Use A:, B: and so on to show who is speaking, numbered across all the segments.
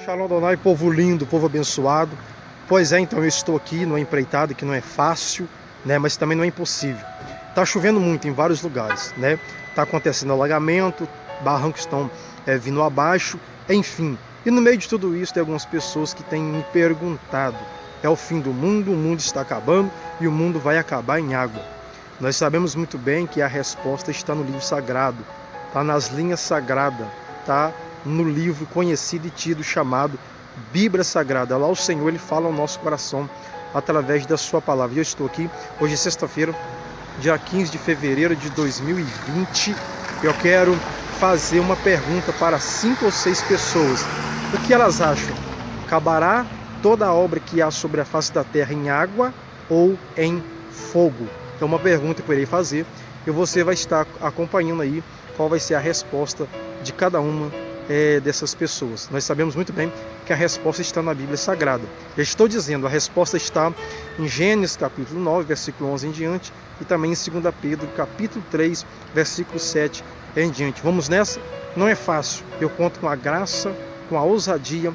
A: Shalom Adonai, povo lindo, povo abençoado. Pois é, então eu estou aqui numa empreitada que não é fácil, né, mas também não é impossível. Tá chovendo muito em vários lugares, né? Tá acontecendo alagamento, barrancos estão vindo abaixo, enfim. E no meio de tudo isso tem algumas pessoas que têm me perguntado: é o fim do mundo, o mundo está acabando e o mundo vai acabar em água. Nós sabemos muito bem que a resposta está no livro sagrado, está nas linhas sagradas, tá no livro conhecido e tido chamado Bíblia Sagrada. Lá o Senhor ele fala ao nosso coração através da sua palavra. E eu estou aqui, hoje é sexta-feira, dia 15 de fevereiro de 2020. Eu quero fazer uma pergunta para 5 ou 6 pessoas. O que elas acham? Acabará toda a obra que há sobre a face da terra em água ou em fogo? É uma pergunta que eu irei fazer e você vai estar acompanhando aí qual vai ser a resposta de cada uma dessas pessoas. Nós sabemos muito bem que a resposta está na Bíblia Sagrada. Eu estou dizendo, a resposta está em Gênesis capítulo 9, versículo 11 em diante, e também em 2 Pedro capítulo 3, versículo 7 em diante. Vamos nessa? Não é fácil. Eu conto com a graça, com a ousadia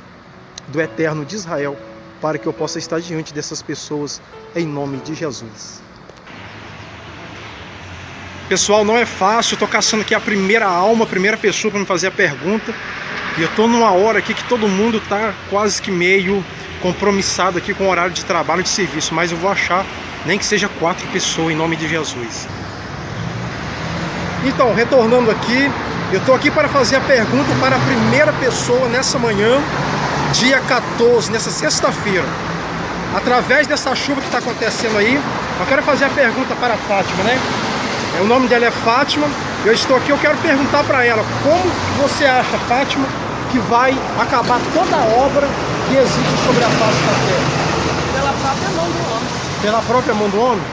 A: do Eterno de Israel, para que eu possa estar diante dessas pessoas, em nome de Jesus. Pessoal, não é fácil, eu estou caçando aqui a primeira alma, a primeira pessoa para me fazer a pergunta. E eu estou numa hora aqui que todo mundo está quase que meio compromissado aqui com o horário de trabalho, de serviço. Mas eu vou achar, nem que seja 4 pessoas, em nome de Jesus. Então, retornando aqui, eu estou aqui para fazer a pergunta para a primeira pessoa nessa manhã, dia 14, nessa sexta-feira. Através dessa chuva que está acontecendo aí, eu quero fazer a pergunta para a Fátima, né? O nome dela é Fátima, eu estou aqui, eu quero perguntar para ela: como você acha, Fátima, que vai acabar toda a obra que existe sobre a face da terra?
B: Pela própria mão do homem.
A: Pela própria mão do homem?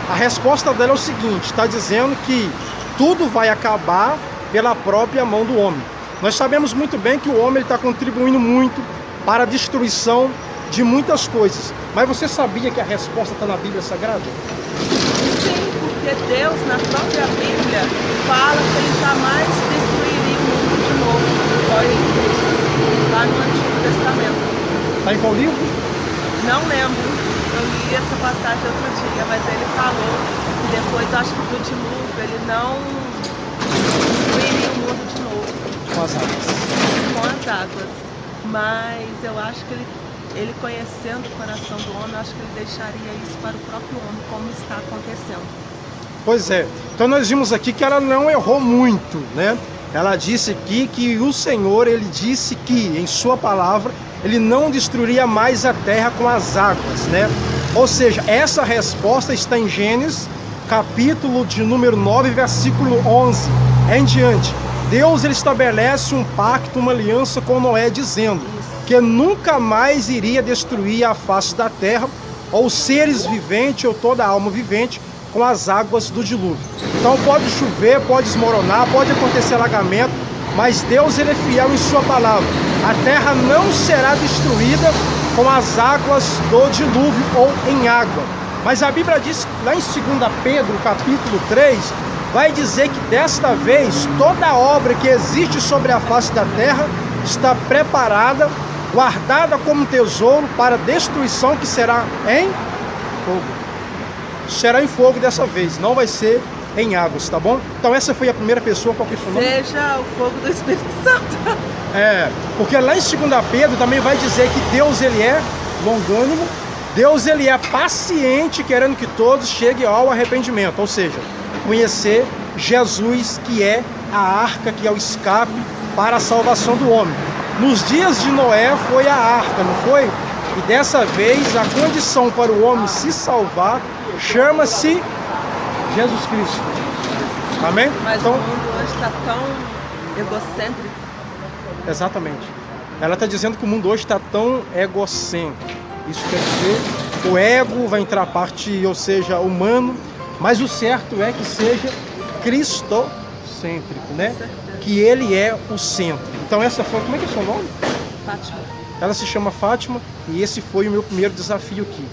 A: A resposta dela é o seguinte: está dizendo que tudo vai acabar pela própria mão do homem. Nós sabemos muito bem que o homem está contribuindo muito para a destruição de muitas coisas. Mas você sabia que a resposta está na Bíblia Sagrada?
B: Sim, porque Deus, na própria Bíblia, fala que Ele jamais destruiria o mundo de novo, igual Ele fez lá no Antigo Testamento.
A: Está em qual livro?
B: Não lembro, eu li essa passagem outro dia, mas Ele falou que depois, acho que do dilúvio, Ele não destruiria o mundo de novo.
A: Com as águas.
B: Com as águas. Mas eu acho que ele conhecendo o coração do homem, eu acho que ele deixaria isso para o próprio homem, como está acontecendo.
A: Pois é, então nós vimos aqui que ela não errou muito, né? Ela disse aqui que o Senhor, ele disse que em sua palavra, ele não destruiria mais a terra com as águas, né? Ou seja, essa resposta está em Gênesis, capítulo de número 9, versículo 11 em diante. Deus, ele estabelece um pacto, uma aliança com Noé, dizendo que nunca mais iria destruir a face da terra, ou seres viventes, ou toda alma vivente, com as águas do dilúvio. Então pode chover, pode desmoronar, pode acontecer alagamento, mas Deus, ele é fiel em sua palavra. A terra não será destruída com as águas do dilúvio ou em água. Mas a Bíblia diz, lá em 2 Pedro, capítulo 3, vai dizer que desta vez toda a obra que existe sobre a face da terra está preparada, guardada como tesouro para destruição, que será em fogo. Será em fogo dessa vez, não vai ser em águas, tá bom? Então essa foi a primeira pessoa. Qual que foi o nome?
B: Seja o fogo do Espírito Santo.
A: Porque lá em 2 Pedro também vai dizer que Deus, ele é longânimo, Deus, ele é paciente, querendo que todos cheguem ao arrependimento, ou seja, conhecer Jesus, que é a arca, que é o escape para a salvação do homem. Nos dias de Noé foi a arca, não foi? E dessa vez a condição para o homem se salvar chama-se Jesus Cristo. Amém?
B: Mas
A: então,
B: o mundo hoje está tão egocêntrico.
A: Exatamente. Ela está dizendo que o mundo hoje está tão egocêntrico. Isso quer dizer, o ego vai entrar a parte, ou seja, humano, mas o certo é que seja cristocêntrico, né? Que ele é o centro. Então essa foi, como é que é o seu nome?
B: Fátima.
A: Ela se chama Fátima e esse foi o meu primeiro desafio aqui.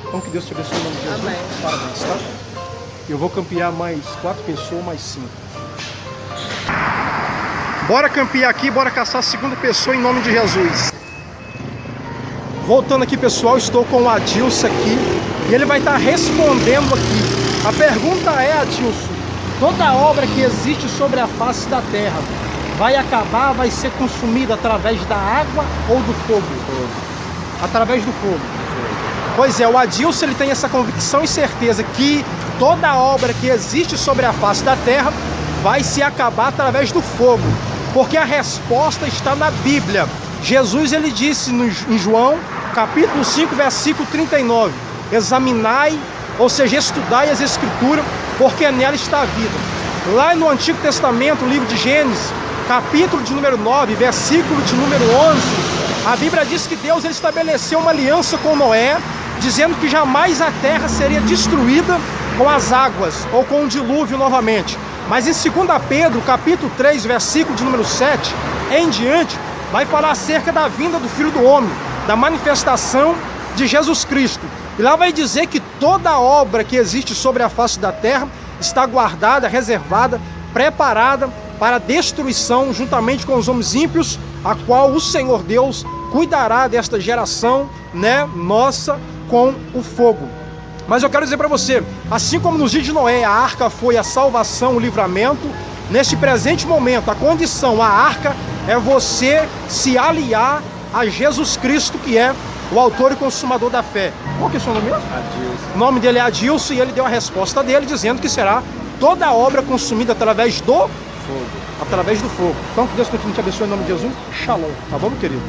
A: Então que Deus te abençoe em nome de Jesus.
B: Amém.
A: Parabéns, tá? Eu vou campear mais 4 pessoas, mais 5. Bora campear aqui, bora caçar a segunda pessoa em nome de Jesus. Voltando aqui, pessoal, estou com o Adilson aqui e ele vai estar respondendo aqui. A pergunta é, Adilson, toda obra que existe sobre a face da terra vai acabar, vai ser consumida através da água ou do fogo? Através do fogo. Pois é, o Adilson ele tem essa convicção e certeza que toda obra que existe sobre a face da terra vai se acabar através do fogo, porque a resposta está na Bíblia. Jesus ele disse em João capítulo 5, versículo 39, examinai, ou seja, estudai as Escrituras, porque nela está a vida. Lá no Antigo Testamento, livro de Gênesis, capítulo de número 9, versículo de número 11, a Bíblia diz que Deus ele estabeleceu uma aliança com Noé, dizendo que jamais a terra seria destruída com as águas ou com o dilúvio novamente. Mas em 2 Pedro, capítulo 3, versículo de número 7 em diante, vai falar acerca da vinda do Filho do Homem, da manifestação de Jesus Cristo. E lá vai dizer que toda obra que existe sobre a face da terra está guardada, reservada, preparada para destruição juntamente com os homens ímpios, a qual o Senhor Deus cuidará desta geração, nossa, com o fogo. Mas eu quero dizer para você, assim como nos dias de Noé, a arca foi a salvação, o livramento, neste presente momento, a condição, a arca, é você se aliar a Jesus Cristo, que é o autor e consumador da fé. Qual que é o seu nome mesmo? Adilson. O nome dele é Adilson e ele deu a resposta dele, dizendo que será toda a obra consumida através do fogo. Através do fogo. Então que Deus continue te abençoe em nome de Jesus. Shalom. Tá bom, meu querido?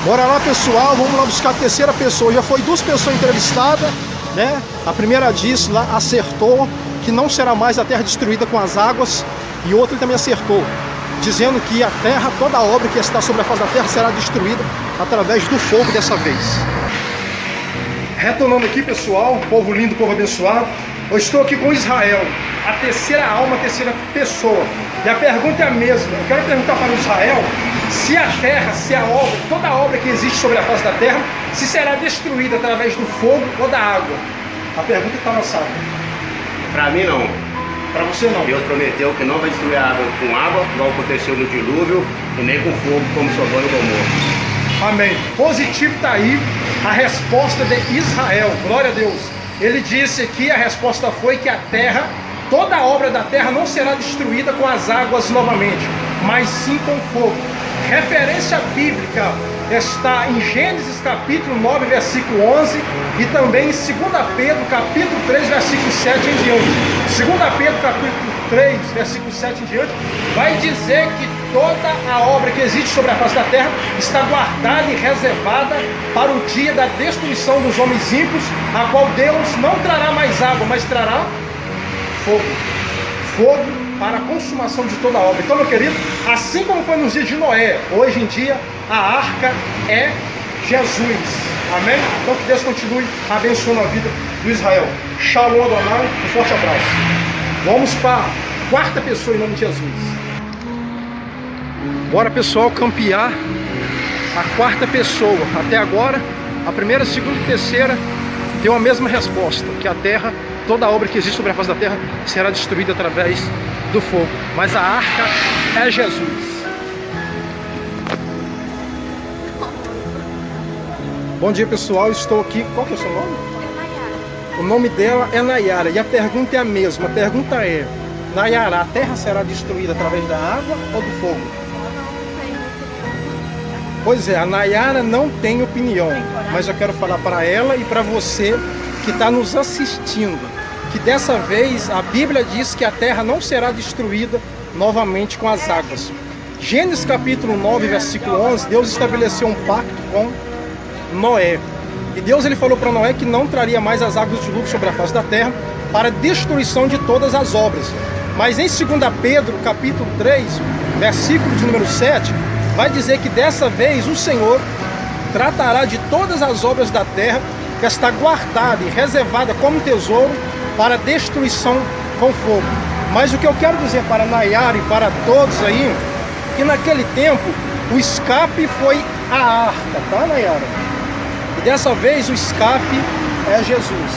A: Bora lá, pessoal, vamos lá buscar a terceira pessoa. Já foi 2 pessoas entrevistadas, A primeira disse lá, acertou que não será mais a terra destruída com as águas, e outra também acertou, dizendo que a terra, toda a obra que está sobre a face da terra será destruída através do fogo dessa vez. Retornando aqui, pessoal, povo lindo, povo abençoado, eu estou aqui com Israel, a terceira alma, a terceira pessoa. E a pergunta é a mesma. Eu quero perguntar para o Israel se a terra, se a obra, toda a obra que existe sobre a face da terra, se será destruída através do fogo ou da água. A pergunta está lançada.
C: Para mim não.
A: Para você não.
C: Deus prometeu que não vai destruir a água com água, igual aconteceu no dilúvio, e nem com fogo, como Sodoma e Gomorra.
A: Amém. Positivo está aí a resposta de Israel. Glória a Deus. Ele disse que a resposta foi que a terra, toda a obra da terra não será destruída com as águas novamente, mas sim com fogo. Referência bíblica está em Gênesis capítulo 9, versículo 11, e também em 2 Pedro capítulo 3, versículo 7 em diante. 2 Pedro capítulo 3, versículo 7 em diante, vai dizer que toda a obra que existe sobre a face da terra está guardada e reservada para o dia da destruição dos homens ímpios, a qual Deus não trará mais água, mas trará fogo. Fogo para a consumação de toda a obra. Então, meu querido, assim como foi nos dias de Noé, hoje em dia a arca é Jesus. Amém? Então que Deus continue abençoando a vida do Israel. Shalom Adonai, um forte abraço. Vamos para a quarta pessoa em nome de Jesus. Bora, pessoal, campear a quarta pessoa. Até agora, a primeira, segunda e terceira deu a mesma resposta, que a terra, toda a obra que existe sobre a face da terra será destruída através do fogo. Mas a arca é Jesus. Bom dia, pessoal, estou aqui. Qual que é o seu nome? O nome dela é Nayara. E a pergunta é a mesma. A pergunta é, Nayara, a terra será destruída através da água ou do fogo? Pois é, a Nayara não tem opinião, mas eu quero falar para ela e para você que está nos assistindo, que dessa vez a Bíblia diz que a terra não será destruída novamente com as águas. Gênesis capítulo 9, versículo 11, Deus estabeleceu um pacto com Noé. E Deus ele falou para Noé que não traria mais as águas de dilúvio sobre a face da terra para a destruição de todas as obras. Mas em 2 Pedro capítulo 3, versículo de número 7, vai dizer que dessa vez o Senhor tratará de todas as obras da terra que está guardada e reservada como tesouro para destruição com fogo. Mas o que eu quero dizer para Nayara e para todos aí, que naquele tempo o escape foi a arca, tá, Nayara? E dessa vez o escape é Jesus.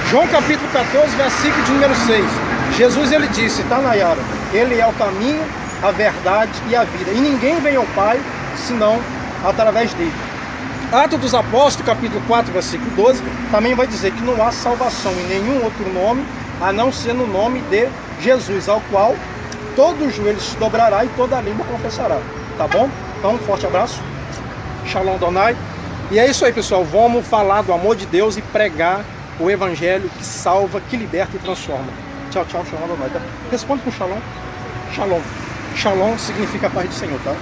A: João capítulo 14, versículo de número 6. Jesus ele disse, tá, Nayara? Ele é o caminho, a verdade e a vida. E ninguém vem ao Pai senão através dele. Atos dos Apóstolos, capítulo 4, versículo 12, também vai dizer que não há salvação em nenhum outro nome, a não ser no nome de Jesus, ao qual todo joelho se dobrará e toda língua confessará. Tá bom? Então, um forte abraço. Shalom Adonai. E é isso aí, pessoal. Vamos falar do amor de Deus e pregar o evangelho que salva, que liberta e transforma. Tchau, tchau, Shalom Adonai. Tá? Responde com Shalom. Shalom. Shalom significa a paz do Senhor, tá?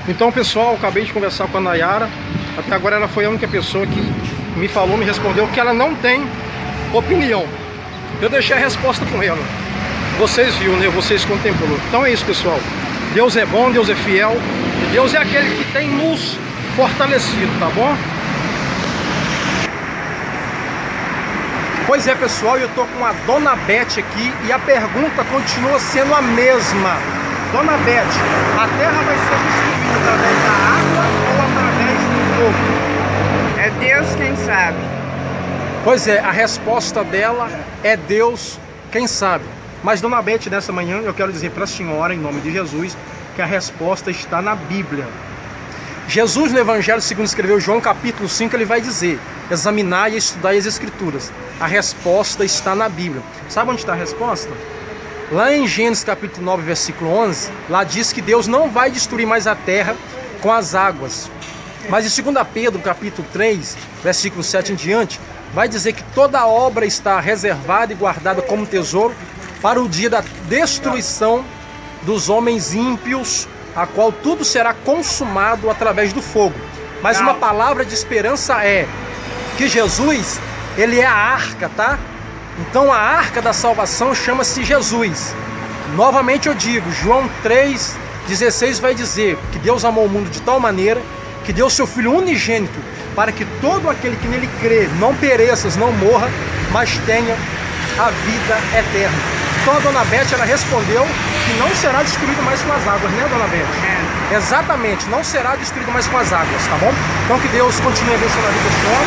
A: Então, pessoal, acabei de conversar com a Nayara. Até agora ela foi a única pessoa que me falou, me respondeu que ela não tem opinião. Eu deixei a resposta com ela. Vocês viram, né? Vocês contemplou. Então é isso, pessoal. Deus é bom, Deus é fiel. E Deus é aquele que tem nos fortalecido, tá bom? Pois é, pessoal, eu tô com a Dona Beth aqui e a pergunta continua sendo a mesma. Dona Beth, a terra vai ser destruída através da água ou através do fogo?
B: É Deus quem sabe.
A: Pois é, a resposta dela é Deus quem sabe. Mas, Dona Beth, nessa manhã eu quero dizer para a senhora, em nome de Jesus, que a resposta está na Bíblia. Jesus, no Evangelho, segundo escreveu João capítulo 5, ele vai dizer: examinar e estudar as Escrituras. A resposta está na Bíblia. Sabe onde está a resposta? Lá em Gênesis capítulo 9, versículo 11, lá diz que Deus não vai destruir mais a terra com as águas. Mas em 2 Pedro capítulo 3, versículo 7 em diante, vai dizer que toda obra está reservada e guardada como tesouro para o dia da destruição dos homens ímpios, a qual tudo será consumado através do fogo. Mas uma palavra de esperança é que Jesus, ele é a arca, tá? Então a arca da salvação chama-se Jesus. Novamente eu digo, João 3,16 vai dizer que Deus amou o mundo de tal maneira que deu seu Filho unigênito para que todo aquele que nele crê não pereça, não morra, mas tenha a vida eterna. Então a Dona Beth, ela respondeu que não será destruído mais com as águas, né, Dona Beth? É. Exatamente, não será destruído mais com as águas, tá bom? Então que Deus continue abençoando a vida da senhora.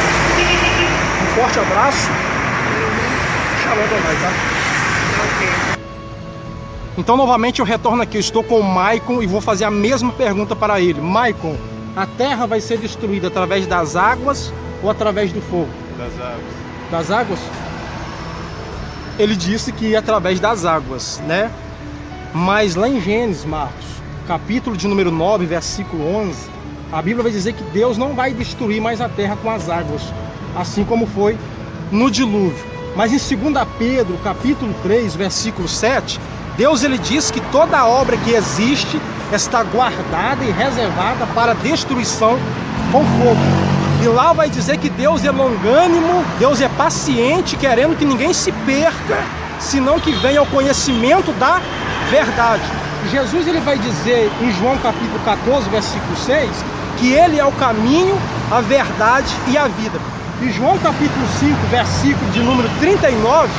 A: Um forte abraço. Shalom, Adonai, tá? Então novamente eu retorno aqui, eu estou com o Maicon e vou fazer a mesma pergunta para ele. Maicon, a terra vai ser destruída através das águas ou através do fogo?
D: Das águas.
A: Das águas? Ele disse que ia através das águas, né? Mas lá em Gênesis, Marcos, capítulo de número 9, versículo 11, a Bíblia vai dizer que Deus não vai destruir mais a terra com as águas, assim como foi no dilúvio. Mas em 2 Pedro, capítulo 3, versículo 7, Deus ele diz que toda obra que existe está guardada e reservada para destruição com fogo. E lá vai dizer que Deus é longânimo, Deus é paciente, querendo que ninguém se perca, senão que venha ao conhecimento da verdade. E Jesus ele vai dizer em João capítulo 14, versículo 6, que ele é o caminho, a verdade e a vida. E João capítulo 5, versículo de número 39,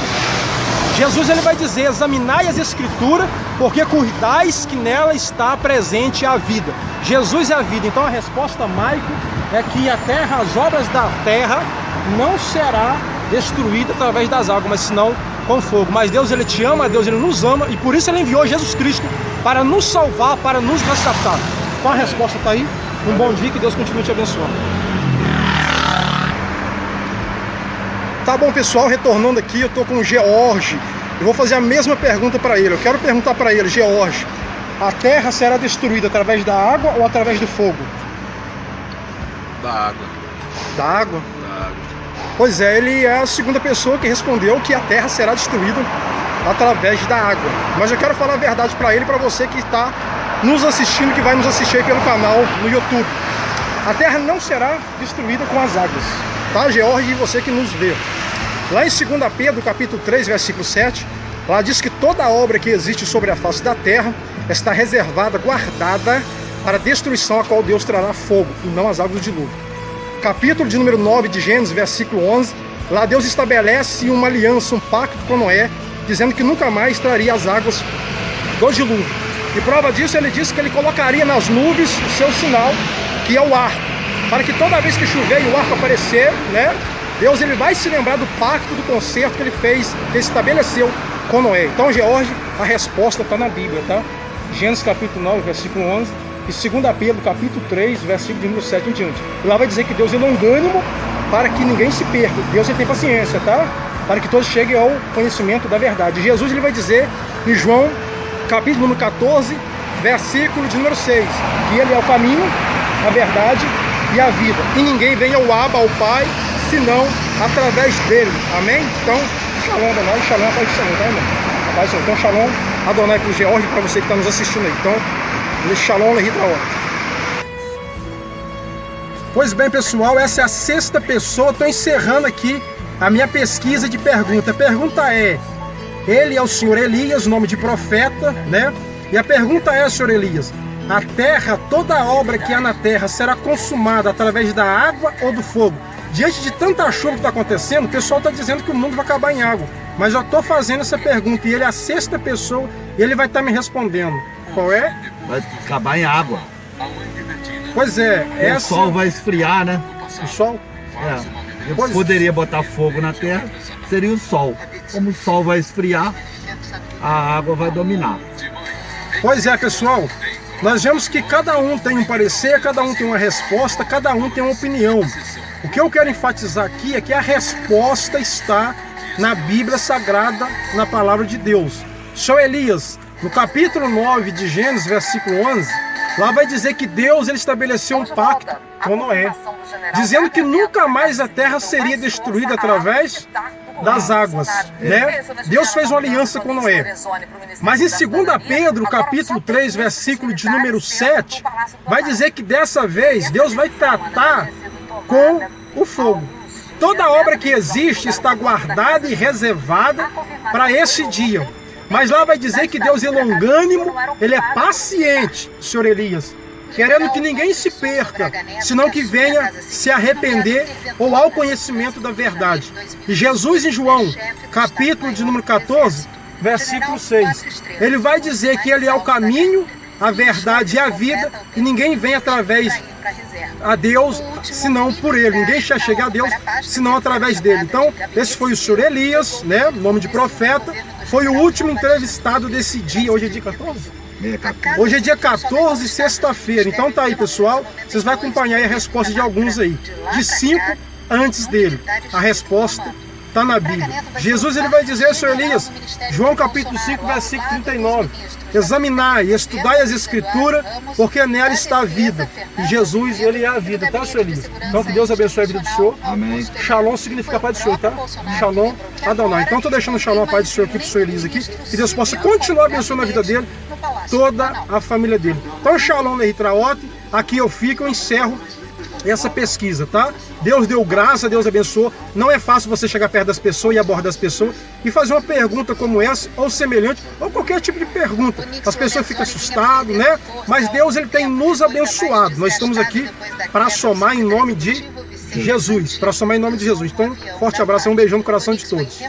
A: Jesus ele vai dizer: examinai as Escrituras, porque cuidais que nela está presente a vida. Jesus é a vida. Então a resposta, Maico, é que a terra, as obras da terra não será destruída através das águas, mas senão com fogo. Mas Deus ele te ama, Deus ele nos ama, e por isso ele enviou Jesus Cristo para nos salvar, para nos resgatar. Então a resposta está aí. Um bom dia, que Deus continue te abençoando. Tá bom, pessoal, retornando aqui, eu tô com o George. Eu vou fazer a mesma pergunta para ele. Eu quero perguntar para ele, George, a terra será destruída através da água ou através do fogo?
D: Da água.
A: Da água?
D: Da água.
A: Pois é, ele é a segunda pessoa que respondeu que a terra será destruída através da água. Mas eu quero falar a verdade para ele e para você que está nos assistindo, que vai nos assistir aí pelo canal no YouTube. A terra não será destruída com as águas, tá, George, e você que nos vê. Lá em 2 Pedro, capítulo 3, versículo 7, lá diz que toda obra que existe sobre a face da terra está reservada, guardada para destruição, a qual Deus trará fogo, e não as águas do dilúvio. Capítulo de número 9 de Gênesis, versículo 11, lá Deus estabelece uma aliança, um pacto com Noé, dizendo que nunca mais traria as águas do dilúvio. E prova disso, ele disse que ele colocaria nas nuvens o seu sinal, que é o arco, para que toda vez que chover e o arco aparecer, né, Deus ele vai se lembrar do pacto, do concerto que ele fez, que ele estabeleceu com Noé. Então, George, a resposta está na Bíblia, tá? Gênesis capítulo 9, versículo 11, e 2 Pedro capítulo 3, versículo de número 7 em diante. E lá vai dizer que Deus é longânimo para que ninguém se perca. Deus ele tem paciência, tá? Para que todos cheguem ao conhecimento da verdade. Jesus ele vai dizer em João capítulo número 14, versículo de número 6, que ele é o caminho, a verdade e a vida. E ninguém vem ao Abba, ao Pai, senão através dele. Amém? Então, Shalom Adonai, Shalom, Pai do Senhor, tá, irmão? Pai do Senhor. Então, Shalom Adonai para o George, para você que está nos assistindo aí. Então, Shalom Lehitraot. Pois bem, pessoal, essa é a 6ª pessoa. Estou encerrando aqui a minha pesquisa de pergunta. A pergunta é: ele é o senhor Elias, nome de profeta, né? E a pergunta é, senhor Elias, a terra, toda a obra que há na terra será consumada através da água ou do fogo? Diante de tanta chuva que está acontecendo, o pessoal está dizendo que o mundo vai acabar em água. Mas eu estou fazendo essa pergunta e ele é a 6ª pessoa e ele vai estar me respondendo. Qual é?
E: Vai acabar em água.
A: Pois é.
E: O sol vai esfriar, né?
A: O sol?
E: Eu poderia botar fogo na terra, seria o sol. Como o sol vai esfriar, a água vai dominar.
A: Pois é, pessoal. Nós vemos que cada um tem um parecer, cada um tem uma resposta, cada um tem uma opinião. O que eu quero enfatizar aqui é que a resposta está na Bíblia Sagrada, na Palavra de Deus. Senhor Elias, no capítulo 9 de Gênesis, versículo 11, lá vai dizer que Deus ele estabeleceu um pacto com Noé, dizendo que nunca mais a terra seria destruída através das águas, né? Deus fez uma aliança com Noé. Mas em 2 Pedro, capítulo 3, versículo de número 7, vai dizer que dessa vez Deus vai tratar com o fogo. Toda obra que existe está guardada e reservada para esse dia. Mas lá vai dizer que Deus é longânimo, ele é paciente, senhor Elias, querendo que ninguém se perca, senão que venha se arrepender ou ao conhecimento da verdade. E Jesus em João, capítulo de número 14, versículo 6, ele vai dizer que ele é o caminho, a verdade e a vida, e ninguém vem através a Deus senão por ele. Ninguém chega a Deus senão através dele. Então, esse foi o senhor Elias, né, nome de profeta, foi o último entrevistado desse dia. Hoje é dia 14? Hoje é dia 14, sexta-feira. Então tá aí, pessoal. Vocês vão acompanhar aí a resposta de alguns aí. De 5 antes dele. A resposta está na Bíblia. Jesus ele vai dizer, senhor Elias, João capítulo 5, versículo 39. Examinai e estudai as escrituras, porque nela está a vida. E Jesus, ele é a vida, tá, senhor Elias? Então que Deus abençoe a vida do senhor.
E: Amém.
A: Shalom significa paz do senhor, tá? Shalom Adonai. Então estou deixando o shalom, a paz do senhor aqui pro senhor Elias aqui. Que Deus possa continuar abençoando a vida dele, toda a família dele. Então Shalom Lehitraot, aqui eu fico, eu encerro essa pesquisa, tá? Deus deu graça, Deus abençoou. Não é fácil você chegar perto das pessoas e abordar as pessoas e fazer uma pergunta como essa, ou semelhante, ou qualquer tipo de pergunta. As pessoas ficam assustadas, né? Mas Deus ele tem nos abençoado. Nós estamos aqui para somar em nome de Jesus. Para somar em nome de Jesus. Então, forte abraço e um beijão no coração de todos.